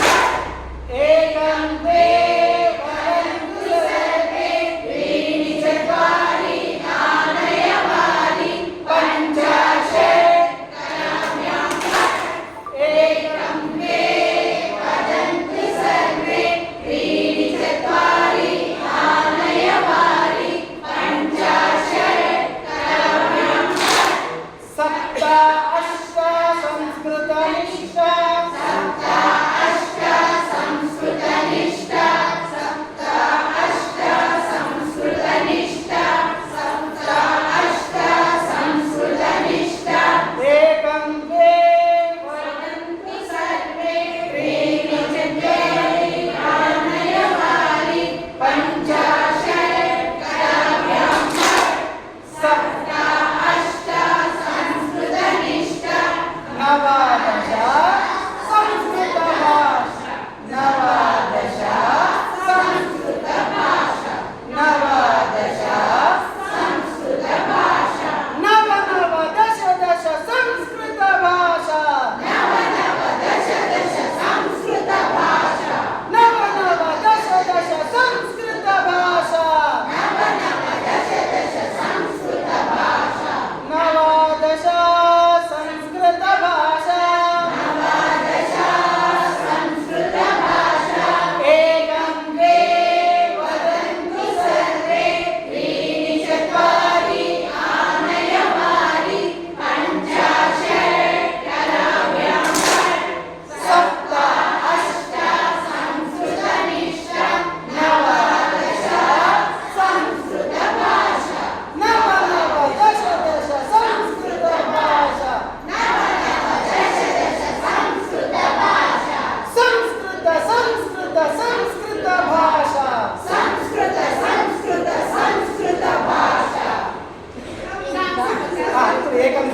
फट् एकं द्वे वदन्तु सर्वे त्रीणि चत्वारि आनयवारि पञ्चाशत् करव्यां फट् एकं द्वे वदन्तु सर्वे त्रीणि चत्वारि आनयवारि पञ्चाशत् करव्यां फट् सप्त अष्ट संस्कृतनिष्ठा सप्त अष्ट संस्कृतनिष्ठा सप्त अष्ट संस्कृतनिष्ठा सप्त अष्ट संस्कृतनिष्ठा एकं द्वे वदन्तु सर्वे त्रीणि चत्वारि आनयवारि पञ्चाशत् करव्यां फट् सप्त अष्ट संस्कृतनिष्ठा नवादश संस्कृत भाषा नवादश संस्कृत भाषा नवादश संस्कृत भाषा नवनवदश दश संस्कृत भाषा नवनवदश दश संस्कृत भाषा नवनवदश दश संस्कृत भाषा नवनवदश दश संस्कृत भाषा नवादश संस्कृत भाषा नवादश संस्कृत भाषा एकं द्वे वदन्तु सर्वे त्रीणि चत्वारि आनयवारि पञ्चाशत् करव्यां फट् सप्त अष्ट संस्कृतनिष्ठा नवादश संस्कृत भाषा नवनवदश दश संस्कृत भाषा नवनवदश दश संस्कृत भाषा संस्कृत संस्कृत संस्कृत भाषा संस्कृत संस्कृत संस्कृत भाषा एकं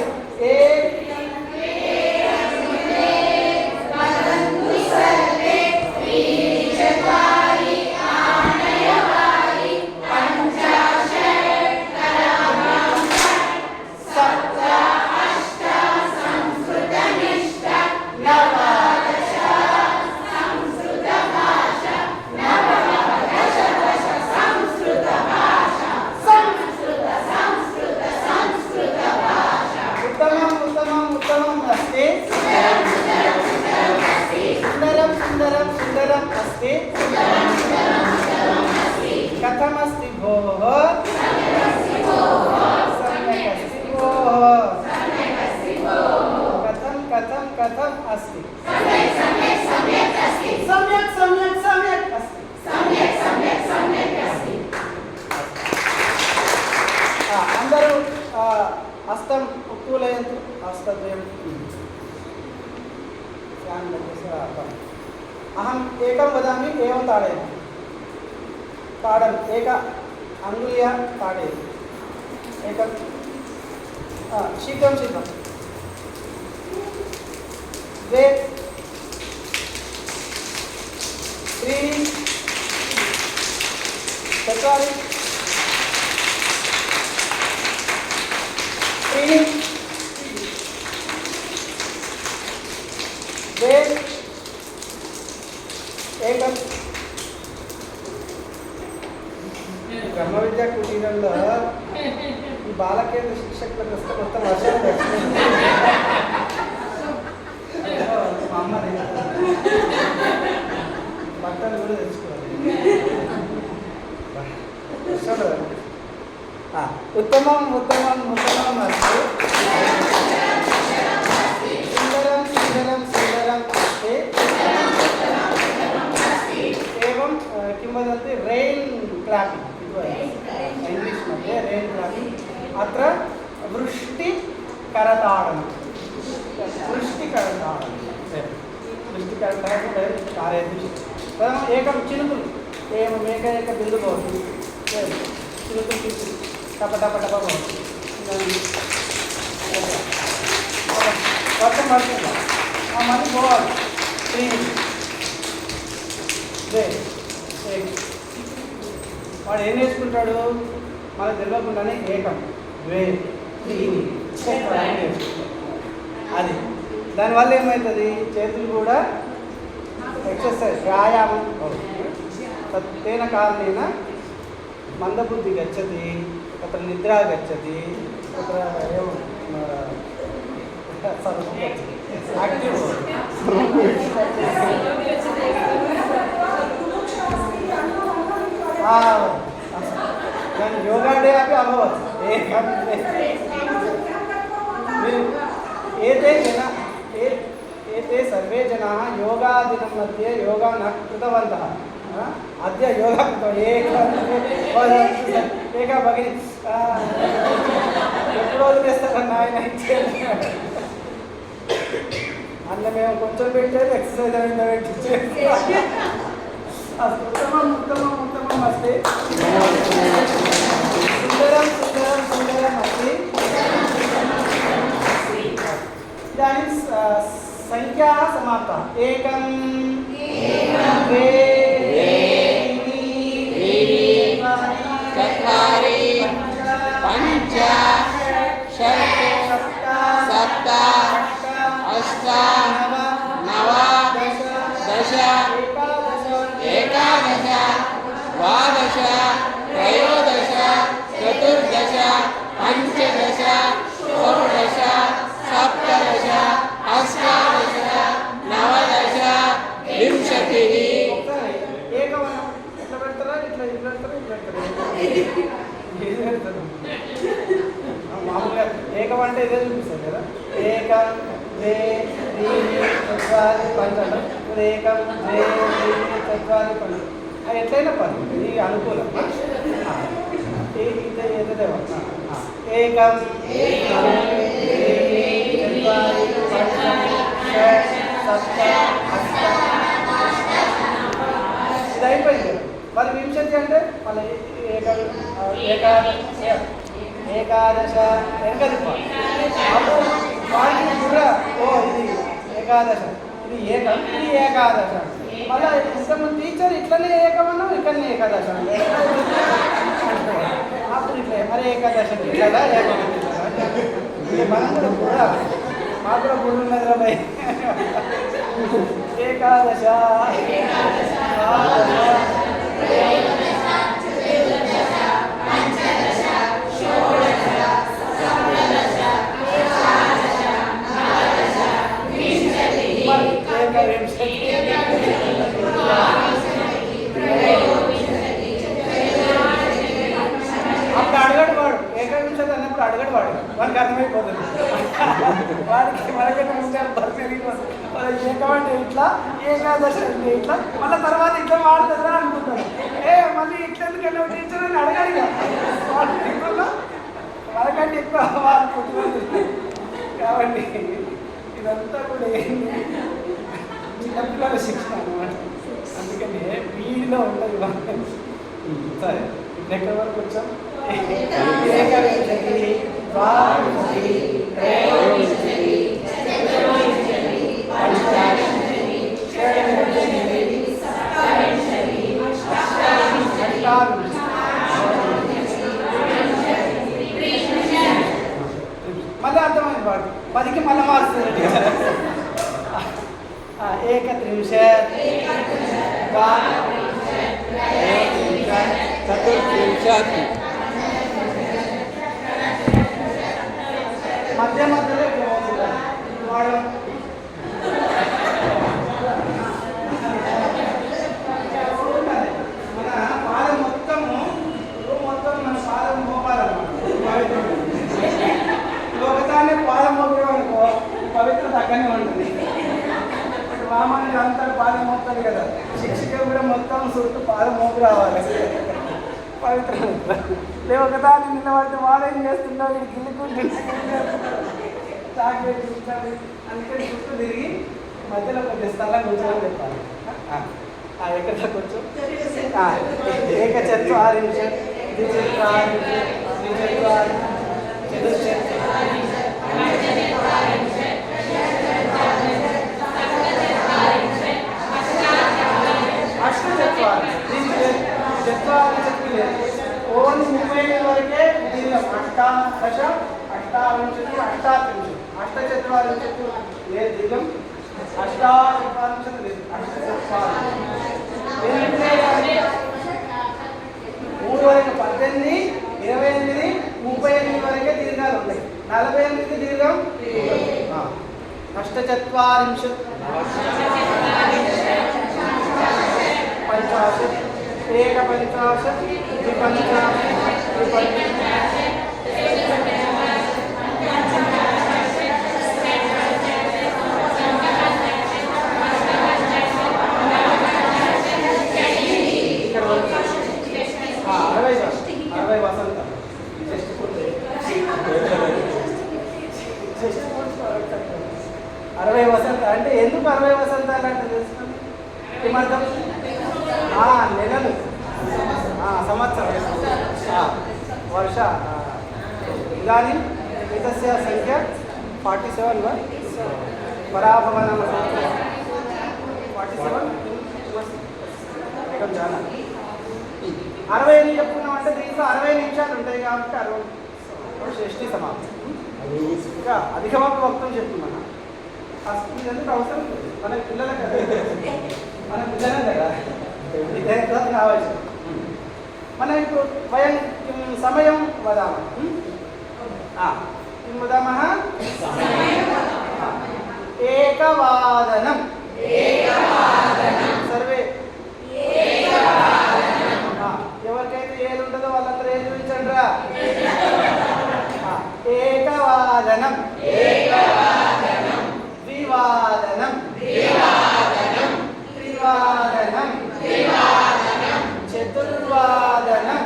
वदन्तु सर्वे त्रीणि चत्वारि आनयवारि पञ्चाशत् करव्यां फट् सप्त अष्ट संस्कृतनिष्ठा नवादश संस्कृत भाषा नवनवदश दश संस्कृत भाषा संस्कृत संस्कृत संस्कृत भाषा उत्तमम् उत्तमम् उत्तमम् अस्ति सुन्दरं सुन्दरं सुन्दरम् अस्ति कथमस्ति भोः हस्तं उत्तोलयन्तु हस्तद्वयं फ्यान् अहम् एकं वदामि एवं ताडयन्तु ताडन् एक अङ्गुल्या ताडयतु एकं शीघ्रं शीघ्रं द्वे त्रीणि चत्वारि त्रीणि द्वे एकं బ్రహ్మ విద్యా కుటీరంలో ఈ బాలకేంద్ర శిక్షకులకు వస్తే మొత్తం వర్షాలు మా అమ్మ బట్టలు కూడా తెచ్చుకోవాలి. ఉత్తమం ఉత్తమం ఉత్తమం అస్తు సుందరం సుందరం సుందరం अस्ति एवं किं वदन्ति रेन् क्लापिङ्ग् इंग्लिश् मध्ये रेन् क्लापिङ्ग् अत्र वृष्टिकरताडनं वृष्टिकरताडनं कारयति प्रथमम् एकं चिनुकुलु एवम् एक बिन्दुः भवति चिनुकुलु किञ्चित् टप टप टप भवति वर्षं वर्षं मళ్ళీ పోవాలి 3 వాడు ఏం నేర్చుకుంటాడు మనకు తెలియకుండానే ఏకం ద్వే త్రీని అది దానివల్ల ఏమవుతుంది చేతులు కూడా ఎక్సర్సైజ్ వ్యాయామం తేన కారణేన మందబుద్ధి గచ్చతి తత్ర నిద్రా గచ్చతి తత్ర ఏమం యాక్టివ్ योगा डे अपि अभवत् एते सर्वे जनाः योगादिनं मध्ये योगा न कृतवन्तः अद्य योगा कृतवान् एका भगिनी ఎప్పుడో వదిలేస్తారన్న ఆయన అన్న మేము కొంచెం పెట్టేది ఎక్సర్సైజ్ అయిందా పెట్టి उत्तमम् उत्तमम् उत्तमम् अस्ति सुन्दरं सुन्दरं सुन्दरम् अस्ति इदानीं संख्याः समाप्ताः एकं द्वे चत्वारि पञ्च षट् सप्त अष्ट नव दश एकादश द्वादश त्रयोदश चतुर्दश पञ्चदश षोडश सप्तदश अष्टादश नवदश विंशतिः మామూలుగా ఏకం అంటే ఇదే చూపిస్తుంది కదా ఏకం ద్వే త్రీణి చత్వారి పంచ ఏకం ద్వే త్రీణి చత్వారి పంచ అది ఎట్లయినా పని ఇది అనుకూలం ఏదేమో ఏకం చత్వారి పంచ సప్త అష్ట ఇది అయిపోయింది మరి వింశతి అంటే మళ్ళీ ఏకాదశ వెనకదిప్పాలి అప్పుడు వాటికి కూడా ఓ ఇది ఏకాదశ ఇది ఏకం ఇది ఏకాదశ మళ్ళీ ఇంతకుముందు టీచర్ ఇట్లనే ఏకమన్నా ఇక్కడనే ఏకాదశ అప్పుడు ఇట్లా మరి ఏకాదశ ఇట్లా ఏకం మనం కూడా కూడా మాకు కూడా గుళ్ళు ఉన్నది రా భయ్ ఏకాదశ అప్పుడు అడగడు వాడు ఏకవింశతి అన్నప్పుడు అడగడు వాడు వాడికి అర్థమైపోతుంది వాడికి మనకంటే ముందే పెరిగిపోతుంది ఏకమంటే ఇట్లా ఏకాదశి అంటే ఇట్లా మళ్ళీ తర్వాత ఇట్లా వాడుతుందా అనుకుంటాడు మళ్ళీ ఇట్లా ఎందుకంటే టీచర్ అని అడగాడు వాడు మనకంటే ఎక్కువ వాళ్ళు పుట్టినందుకు. కాబట్టి ఇదంతా కూడా ఏంటి చిన్నపిల్లల శిక్షణ అన్నమాట. అందుకని వీడిలో ఉంటుంది వాళ్ళు. సరే ఎక్కడి వరకు వచ్చాం? ఏకవింశతి, ద్వావింశతి, త్రయోవింశతి, చతుర్వింశతి, పంచవింశతి, షడ్వింశతి, సప్తవింశతి, అష్టావింశతి, మళ్ళీ అర్థమైంది వాడు 10కి మళ్ళీ మారుస్తుంది. ఏకత్రింశత్, చతుర్వింశత్ మధ్య మధ్యలో వాడు మన పాదం మొత్తము మన పాదం మోపాలన్నమాట. ఒకదాన్ని పాదం మోపడం అనుకో పవిత్రత అక్కడనే ఉంటుంది. రామానికి అంతా పాదం మోపుతాడు కదా, శిక్షక కూడా మొత్తం చుట్టూ పాదం మోపు రావాలి పవిత్ర. లేదు ఒకదాన్ని నిలబడితే వాడేం చేస్తుండో వీడు గిల్లుకుంటుంటాడు, చాక్లెట్ ఇస్తాడు. అందుకని చుట్టూ తిరిగి మధ్యలో కొద్దిగా స్థలం కూర్చోని చెప్పాలి. ఎక్కడ కూర్చో ఏకచత్వారింశత్, ద్విచత్వారింశత్, త్రిచత్వారింశత్, చతుశ్చత్వారింశత్, ఓన్లీ 35 వరకే దీర్ఘం. అష్టాదశ, అష్టావింశతి, అష్టాత్రింశత్. అష్టచత్వారింశత్ లేదు దీర్ఘం, అష్టాచత్వారింశత్ లేదు, అష్టచత్వారింశత్. 3 వరకు 18, 28, 38 వరకే దీర్ఘాలు ఉంటాయి. 48 దీర్ఘం అష్టచత్వారింశత్, పంచాశత్, ఏకపంచాశత్, ద్విపంచాశత్, త్రిపంచాశత్, ఇక్కడ 60 వసంతం. అరవై వసంతాలు అంటే ఎందుకు 60 వసంతాలు అంటే తెలుసుకోండి. ఏమర్థం? నెలలు, సంవత్సరం, వర్ష. ఇదానీ एतस्य संख्या 47 वा पराभवनाम 47 एकं जाना 60 చెప్పుకున్నామంటే దీంట్లో 60 నిమిషాలు ఉంటాయి కాబట్టి 60 షష్ఠి సమాప్తం. ఇంకా అధికமாக వక్తం చెప్తున్నాను. ఇదంతా అవసరం మన పిల్లలకు కదా, మన పిల్లలే కదా విద్యార్థులు కావచ్చు. మనం ఇప్పుడు వయం సమయం వదామः. किं वदामः? एकवादनं. सर्वे ఎవరికైతే ఏది ఉంటుందో వాళ్ళందరూ ఏది చూపించండి రా. ఏకవాదనం, ద్వివాదనం, త్రివాదనం, చతుర్వాదనం,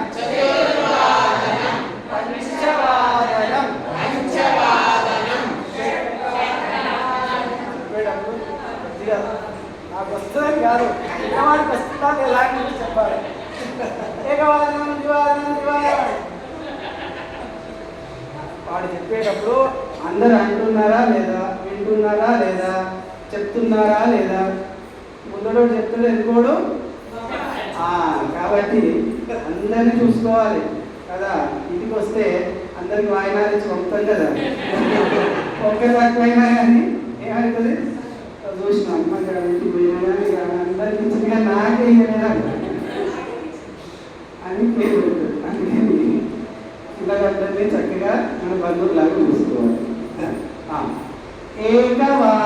పంచవాదనం. నాకు వస్తుందని కాదు, వాడికి వస్తుందా ఎలాంటి చెప్పాలి. ఏకవాదనం, ద్వివాదనం, త్రివాదనం వాడు చెప్పేటప్పుడు అందరు అంటున్నారా లేదా, వింటున్నారా లేదా, చెప్తున్నారా లేదా. ముందులో చెప్తుండే ఎందుకోడు కాబట్టి అందరినీ చూసుకోవాలి కదా. ఇంటికి వస్తే అందరికి వాయినాలు ఇచ్చి పంపుతాం కదా. ఒక్కరి తక్కువైనా కానీ ఏమవుతుంది చూసిన అమ్మ ఇంటికి పోయినా కానీ అందరికి ఇచ్చిందిగా నాకే ఇవ్వలేదా అని పేరు ఉంటుంది. అందుకని పిల్లలందరినీ చక్కగా మన బంధువులాగా చూసుకోవాలి. ఏకవాదనం.